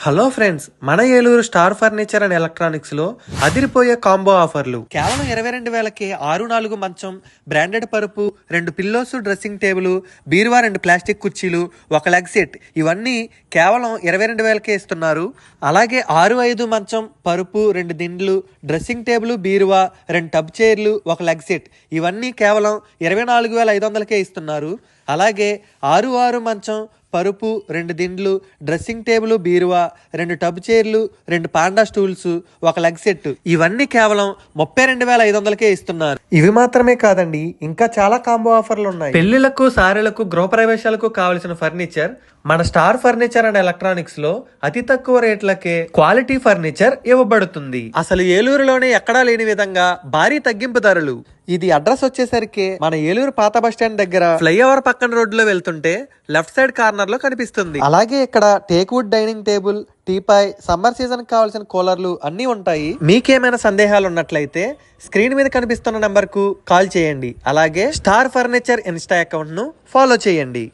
Hello friends, మన Eluru star furniture and electronics లో అదిరిపోయే కాంబో ఆఫర్లు కేవలం 22,000కే 6x4 మంచం, బ్రాండెడ్ పరుపు, 2 పిల్లోస్, డ్రెస్సింగ్ టేబుల్, బీరువా, 2 ప్లాస్టిక్ కుర్చీలు, 1 లెగ్ సెట్ ఇవన్నీ కేవలం 22,000కే ఇస్తున్నారు. అలాగే 6x5 మంచం, పరుపు, 2 దిండ్లు, డ్రెస్సింగ్ టేబుల్, బీరువా, 2 టబ్ చైర్లు, 1 లెగ్ సెట్ ఇవన్నీ కేవలం 24,500కే ఇస్తున్నారు. అలాగే 6x6 మంచం, పరుపు, 2 దిండ్లు, డ్రెస్సింగ్ టేబుల్, బీరువా, 2 టబ్ చైర్లు, 2 పాండా స్టూల్స్, 1 లెగ్ సెట్ ఇవన్నీ కేవలం 32,500కే ఇస్తున్నారు. ఇవి మాత్రమే కాదండి, ఇంకా చాలా కాంబో ఆఫర్లు ఉన్నాయి. పెళ్లిళ్లకు, సారెలకు, గృహప్రవేశాలకు కావలసిన ఫర్నిచర్ మన స్టార్ ఫర్నిచర్ అండ్ ఎలక్ట్రానిక్స్ లో అతి తక్కువ రేట్లకే క్వాలిటీ ఫర్నిచర్ ఇవ్వబడుతుంది. అసలు ఏలూరులోనే ఎక్కడా లేని విధంగా భారీ తగ్గింపు ధరలు. ఇది అడ్రస్ వచ్చేసరికి మన ఏలూరు పాత బస్ స్టాండ్ దగ్గర ఫ్లైఓవర్ పక్కన రోడ్డులో వెళ్తుంటే లెఫ్ట్ సైడ్ కార్నర్ లో కనిపిస్తుంది. అలాగే ఇక్కడ teakwood dining table, teapoy, summer season కావాల్సిన కూలర్లు అన్ని ఉంటాయి. మీకేమైనా సందేహాలు ఉన్నట్లయితే స్క్రీన్ మీద కనిపిస్తున్న నంబర్ కు కాల్ చేయండి. అలాగే స్టార్ ఫర్నిచర్ ఇన్స్టా అకౌంట్ ను ఫాలో చేయండి.